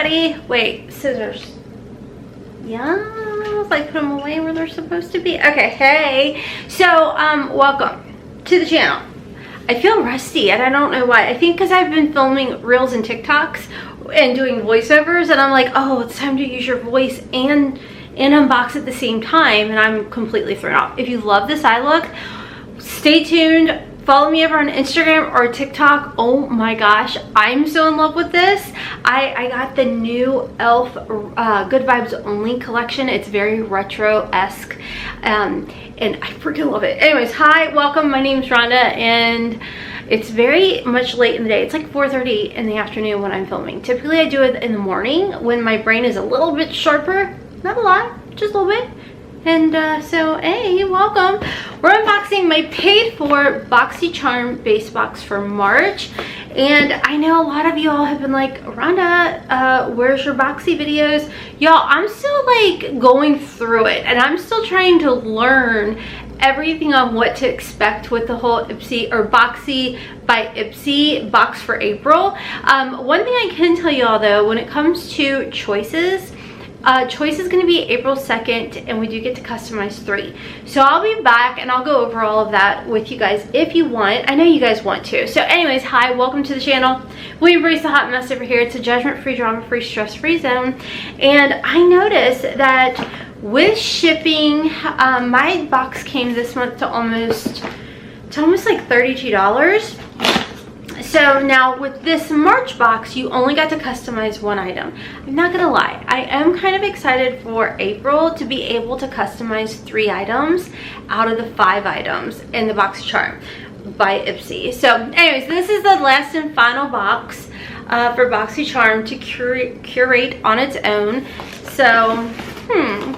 ready? Wait, scissors. Yeah, like put them away where they're supposed to be. Okay, hey. So, welcome to the channel. I feel rusty and I don't know why. I think because I've been filming reels and TikToks and doing voiceovers, and I'm like, oh, it's time to use your voice and unbox at the same time, and I'm completely thrown off. If you love this eye look, stay tuned. Follow me over on Instagram or TikTok. Oh my gosh, I'm so in love with this. I got the new e.l.f. Good Vibes Only collection. It's very retro-esque, and I freaking love it. Anyways, hi, welcome. My name's Rhonda, and it's very much late in the day. It's like 4:30 in the afternoon when I'm filming. Typically, I do it in the morning when my brain is a little bit sharper. Not a lot, just a little bit. And so, hey, welcome. We're unboxing my paid for Boxycharm base box for March. And I know a lot of you all have been like, Rhonda, where's your Boxy videos? Y'all, I'm still like going through it, and I'm still trying to learn everything on what to expect with the whole Ipsy or Boxy by Ipsy box for April. One thing I can tell y'all though, when it comes to choices, choice is going to be April 2nd, and we do get to customize 3. So I'll be back and I'll go over all of that with you guys if you want. I know you guys want to. So anyways, hi, welcome to the channel. We embrace the hot mess over here. It's a judgment-free, drama-free, stress-free zone. And I noticed that with shipping, my box came this month to almost like $32. So now with this March box, you only got to customize 1 item. I'm not gonna lie, I am kind of excited for April to be able to customize 3 items out of the 5 items in the Boxycharm by Ipsy. So anyways, this is the last and final box for Boxycharm to curate on its own. So,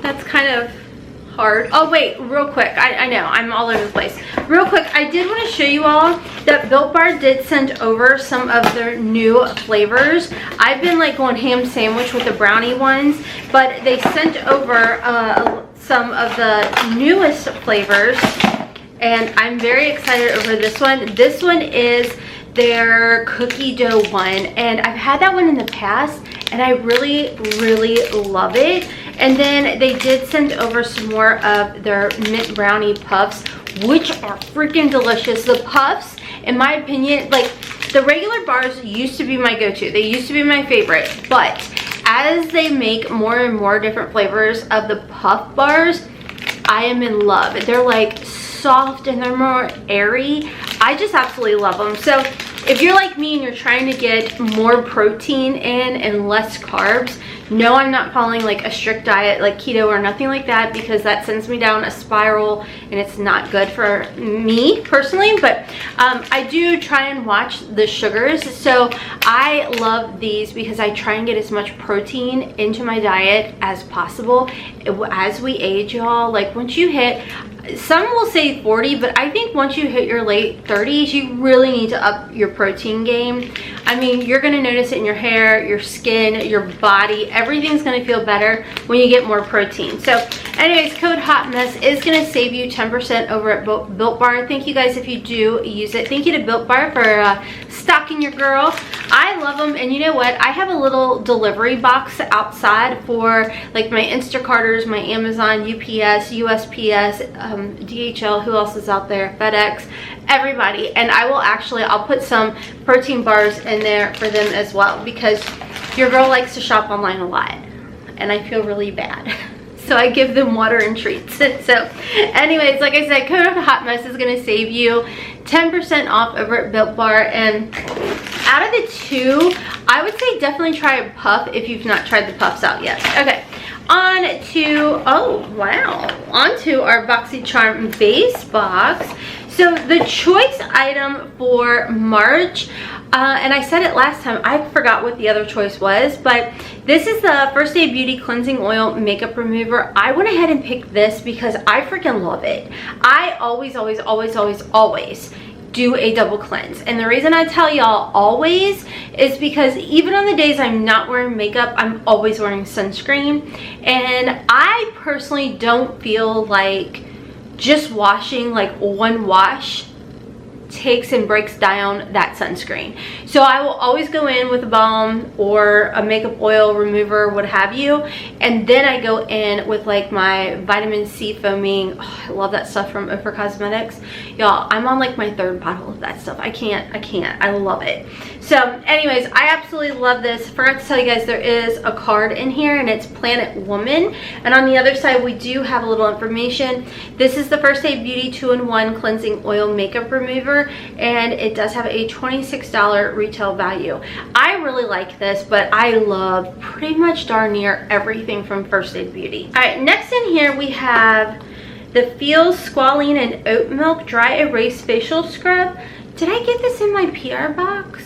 that's kind of hard. Oh wait, real quick, I know I'm all over the place. Real quick, I did want to show you all that Built Bar did send over some of their new flavors. I've been like going ham sandwich with the brownie ones, but they sent over some of the newest flavors, and I'm very excited over this one. This one is their cookie dough one, and I've had that one in the past and I really love it. And then they did send over some more of their mint brownie puffs, which are freaking delicious. The puffs, in my opinion, like the regular bars used to be my go-to. They used to be my favorite, but as they make more and more different flavors of the puff bars, I am in love. They're like soft and they're more airy. I just absolutely love them. So if you're like me and you're trying to get more protein in and less carbs, no, I'm not following like a strict diet like keto or nothing like that, because that sends me down a spiral and it's not good for me personally. But I do try and watch the sugars. So I love these because I try and get as much protein into my diet as possible. As we age, y'all, like once you hit, some will say 40, but I think once you hit your late 30s, you really need to up your protein game. I mean, you're gonna notice it in your hair, your skin, your body. Everything's gonna feel better when you get more protein. So anyways, code HOTMESS is gonna save you 10% over at Built Bar. Thank you guys if you do use it. Thank you to Built Bar for stocking your girl. I love them, and you know what? I have a little delivery box outside for like my Instacarters, my Amazon, UPS, USPS, DHL, who else is out there, FedEx, everybody. And I will actually, I'll put some protein bars in there for them as well, because your girl likes to shop online a lot and I feel really bad. So I give them water and treats. So anyways, like I said, code HOTMESS is gonna save you 10% off over at Built Bar. And out of the 2, I would say definitely try a puff if you've not tried the puffs out yet. Okay, on to, oh wow, on to our Boxycharm base box. So the choice item for March, and I said it last time, I forgot what the other choice was, but this is the First Day Beauty Cleansing Oil Makeup Remover. I went ahead and picked this because I freaking love it. I always do a double cleanse, and the reason I tell y'all always is because even on the days I'm not wearing makeup, I'm always wearing sunscreen, and I personally don't feel like just washing like one wash takes and breaks down that sunscreen. So I will always go in with a balm or a makeup oil remover, what have you, and then I go in with like my vitamin C foaming. Oh, I love that stuff from OFRA Cosmetics. Y'all, I'm on like my 3rd bottle of that stuff. I can't, I love it. So anyways, I absolutely love this. Forgot to tell you guys there is a card in here, and it's Planet Woman, and on the other side we do have a little information. This is the First Aid Beauty 2-in-1 cleansing oil makeup remover, and it does have a $26 retail value. I really like this, but I love pretty much darn near everything from First Aid Beauty. All right, next in here we have the Feels Squalene and Oat Milk Dry Erase Facial Scrub. Did I get this in my PR box?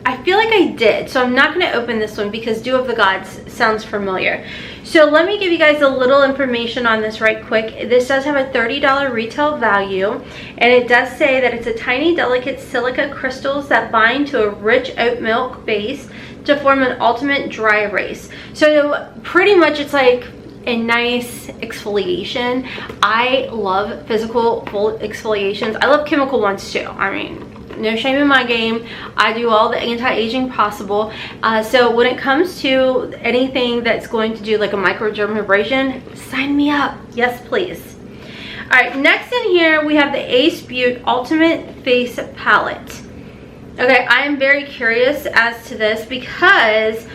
I feel like I did, so I'm not going to open this one because Dew of the Gods sounds familiar. So let me give you guys a little information on this right quick. This does have a $30 retail value, and it does say that it's a tiny, delicate silica crystals that bind to a rich oat milk base to form an ultimate dry erase. So pretty much it's like a nice exfoliation. I love physical full exfoliations. I love chemical ones too. I mean, no shame in my game. I do all the anti-aging possible. So when it comes to anything that's going to do like a microdermabrasion, sign me up. Yes, please. All right, next in here we have the Ace Beauty Ultimate Face Palette. Okay, I am very curious as to this because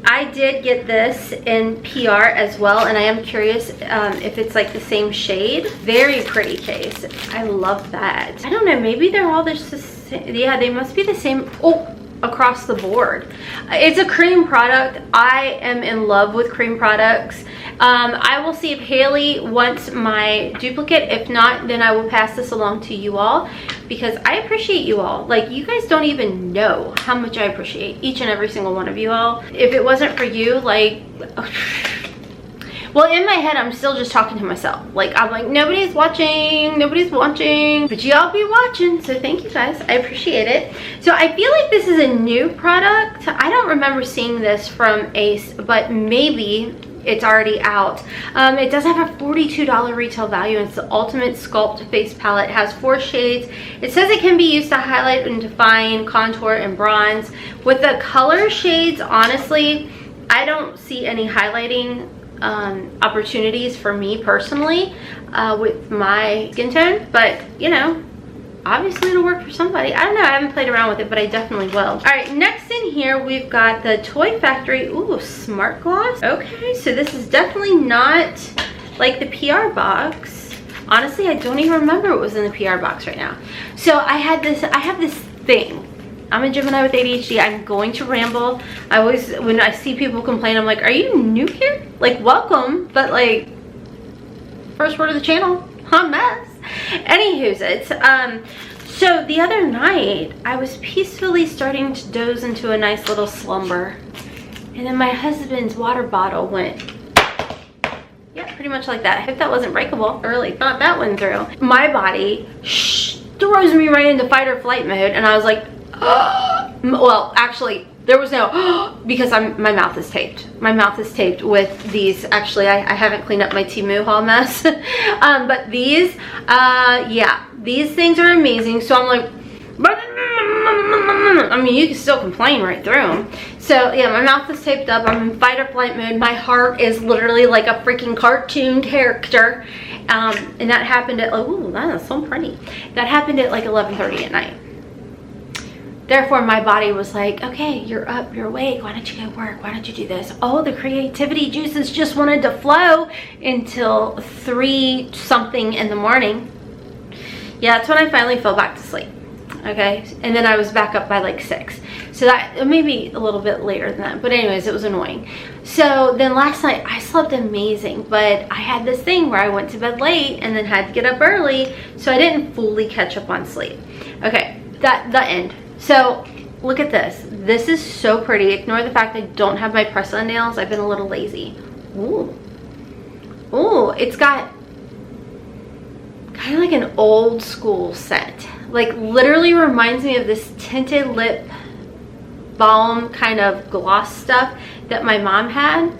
I did get this in PR as well, and I am curious if it's like the same shade. Very pretty case. I love that. I don't know, maybe they're all just the same. Yeah, they must be the same across the board. It's a cream product. I am in love with cream products. I will see if Haley wants my duplicate. If not, then I will pass this along to you all because I appreciate you all. Like, you guys don't even know how much I appreciate each and every single one of you all. If it wasn't for you, like, well, in my head, I'm still just talking to myself. Like, I'm like, nobody's watching, but y'all be watching, so thank you guys. I appreciate it. So I feel like this is a new product. I don't remember seeing this from Ace, but maybe it's already out. It does have a $42 retail value. It's the Ultimate Sculpt Face Palette. It has 4 shades. It says it can be used to highlight and define, contour, and bronze. With the color shades, honestly, I don't see any highlighting opportunities for me personally with my skin tone, but you know, obviously it'll work for somebody. I don't know, I haven't played around with it, but I definitely will. All right, next in here we've got the Toy Factory Smart Gloss. Okay, so this is definitely not like the PR box. Honestly, I don't even remember what was in the PR box right now. So I have this thing. I'm a Gemini with ADHD. I'm going to ramble. I always, when I see people complain, I'm like, are you new here? Like, welcome, but like, first word of the channel, hot mess. Anywho's, it's, so the other night, I was peacefully starting to doze into a nice little slumber. And then my husband's water bottle went, yeah, pretty much like that. I hope that wasn't breakable. I really thought that went through. My body throws me right into fight or flight mode, and I was like, well, actually there was no because my mouth is taped. My mouth is taped with these. Actually, I haven't cleaned up my Temu haul mess. But these yeah, these things are amazing. So I'm like, I mean, you can still complain right through them. So yeah, my mouth is taped up. I'm in fight or flight mode. My heart is literally like a freaking cartoon character. And that happened at, oh, that is so pretty. That happened at like 11:30 at night. Therefore, my body was like, okay, you're up, you're awake. Why don't you go work? Why don't you do this? Oh, the creativity juices just wanted to flow until 3 something in the morning. Yeah, that's when I finally fell back to sleep. Okay, and then I was back up by like 6. So that, maybe a little bit later than that. But anyways, it was annoying. So then last night, I slept amazing. But I had this thing where I went to bed late and then had to get up early. So I didn't fully catch up on sleep. Okay, the end. So look at this. This is so pretty. Ignore the fact I don't have my press-on nails. I've been a little lazy. Ooh. Ooh, it's got kind of like an old school scent. Like, literally reminds me of this tinted lip balm kind of gloss stuff that my mom had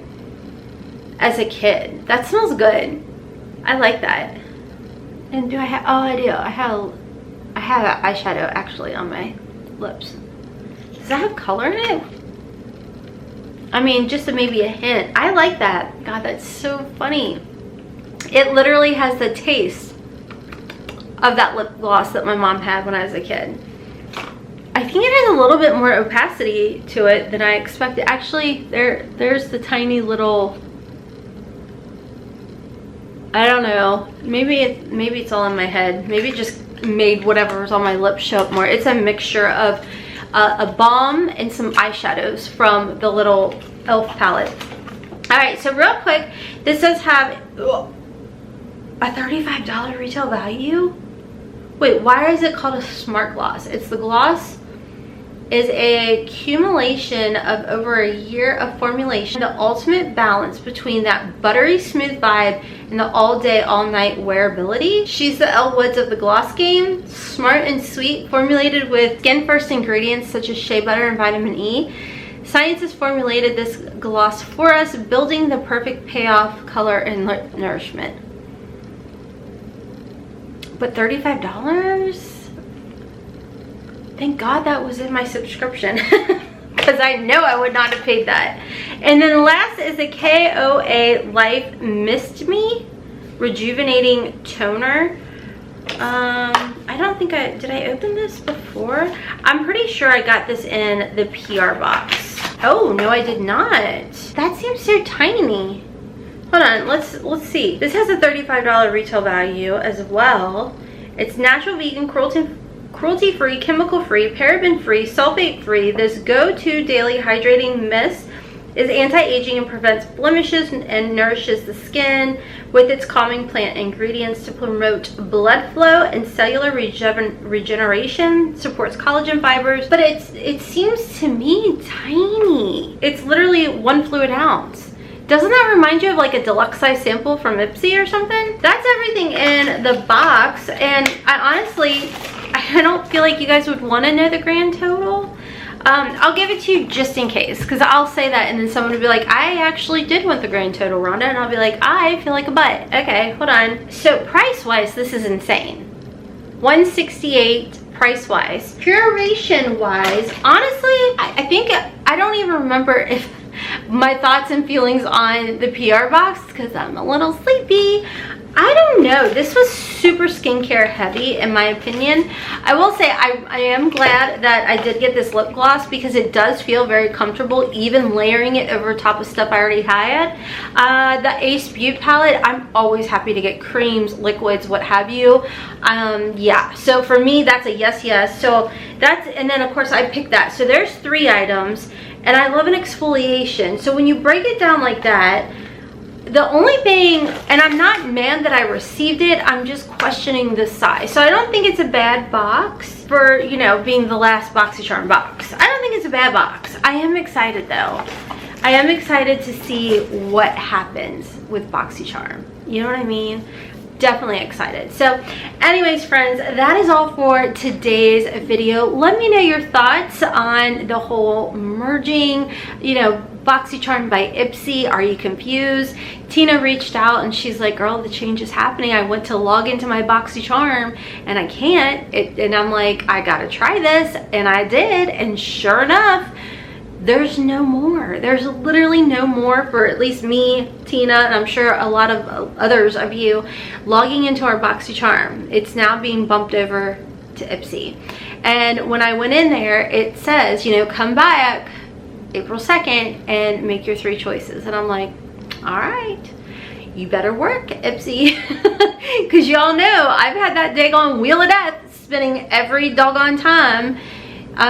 as a kid. That smells good. I like that. And do I have, oh, I do. I have I have eyeshadow actually on my lips. Does that have color in it? I mean, just maybe a hint. I like that. God, that's so funny. It literally has the taste of that lip gloss that my mom had when I was a kid. I think it has a little bit more opacity to it than I expected. Actually, there's the tiny little, I don't know, maybe it's all in my head. Maybe it just made whatever was on my lips show up more. It's a mixture of a balm and some eyeshadows from the little e.l.f. palette. All right, so real quick, this does have a $35 retail value. Wait, why is it called a smart gloss? It's the gloss is a accumulation of over a year of formulation, the ultimate balance between that buttery smooth vibe and the all day all night wearability. She's the Elle Woods of the gloss game. Smart and sweet, formulated with skin first ingredients such as shea butter and vitamin E. Science has formulated this gloss for us, building the perfect payoff, color, and nourishment. But $35? Thank God that was in my subscription, because I know I would not have paid that. And then last is the KOA Life Mist Me Rejuvenating Toner. I don't think did I open this before? I'm pretty sure I got this in the PR box. Oh, no, I did not. That seems so tiny. Hold on, let's see. This has a $35 retail value as well. It's natural, vegan, cruelty-free, chemical-free, paraben-free, sulfate-free. This go-to daily hydrating mist is anti-aging and prevents blemishes and nourishes the skin with its calming plant ingredients to promote blood flow and cellular regeneration, supports collagen fibers, but it seems to me tiny. It's literally 1 fluid ounce. Doesn't that remind you of like a deluxe size sample from Ipsy or something? That's everything in the box, and I don't feel like you guys would want to know the grand total. I'll give it to you just in case, because I'll say that and then someone will be like, I actually did want the grand total, Rhonda, and I'll be like, I feel like a butt. Okay, hold on. So price-wise, this is insane. $168 price-wise. Puration-wise, honestly, I think, I don't even remember if my thoughts and feelings on the PR box, because I'm a little sleepy. I don't know. This was super skincare heavy in my opinion. I will say I am glad that I did get this lip gloss, because it does feel very comfortable even layering it over top of stuff I already had. The Ace Beauty palette, I'm always happy to get creams, liquids, what have you. Yeah, so for me that's a yes. So that's, and then of course I picked that. So there's 3 items, and I love an exfoliation. So when you break it down like that, the only thing, and I'm not mad that I received it, I'm just questioning the size. So I don't think it's a bad box for, you know, being the last Boxycharm box. I don't think it's a bad box. I am excited though. I am excited to see what happens with Boxycharm. You know what I mean? Definitely excited. So anyways, friends, that is all for today's video. Let me know your thoughts on the whole merging, you know, Boxycharm by Ipsy. Are you confused? Tina reached out and she's like, girl, the change is happening. I went to log into my Boxycharm and I can't. And I'm like, I gotta try this. And I did. And sure enough, there's no more. There's literally no more for at least me, Tina, and I'm sure a lot of others of you logging into our Boxycharm. It's now being bumped over to Ipsy. And when I went in there, it says, you know, come back April 2nd and make your 3 choices. And I'm like, all right, you better work, Ipsy. Because y'all know I've had that daggone wheel of death spinning every doggone time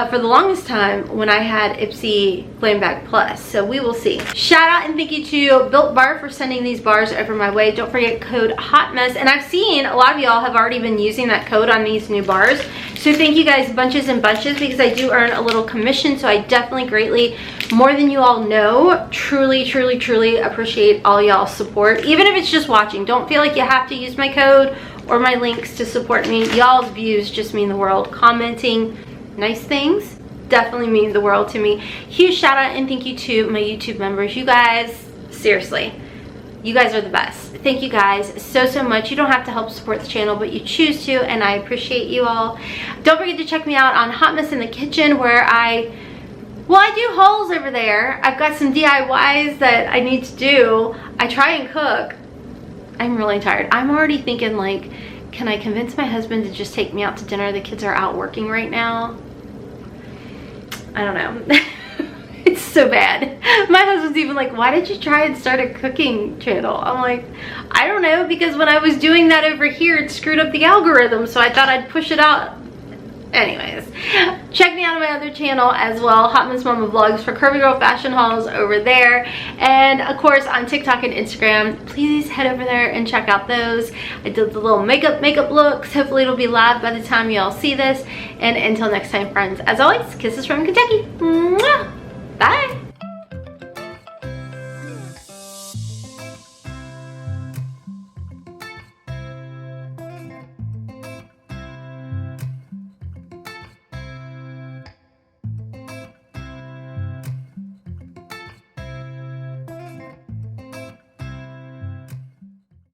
for the longest time when I had Ipsy Glam Bag Plus. So we will see. Shout out and thank you to Built Bar for sending these bars over my way. Don't forget code HOTMESS. And I've seen a lot of y'all have already been using that code on these new bars. So thank you guys bunches and bunches, because I do earn a little commission. So I definitely greatly, more than you all know, truly appreciate all y'all's support. Even if it's just watching, don't feel like you have to use my code or my links to support me. Y'all's views just mean the world. Commenting nice things definitely mean the world to me. Huge shout out and thank you to my YouTube members. You guys, seriously, You guys are the best. Thank you guys so much. You don't have to help support the channel, but you choose to, and I appreciate you all. Don't forget to check me out on Hotmess in the Kitchen, where I do hauls over there. I've got some DIYs that I need to do. I try and cook. I'm really tired. I'm already thinking, like, can I convince my husband to just take me out to dinner? The kids are out working right now. I don't know. It's so bad. My husband's even like, why did you try and start a cooking channel? I'm like, I don't know, because when I was doing that over here, it screwed up the algorithm, so I thought I'd push it out. Anyways, check me out on my other channel as well, Hotmess Momma Vlogs, for curvy girl fashion hauls over there. And of course on TikTok and Instagram, please head over there and check out those. I did the little makeup looks. Hopefully it'll be live by the time you all see this. And until next time, friends, as always, kisses from Kentucky. Mwah! Bye.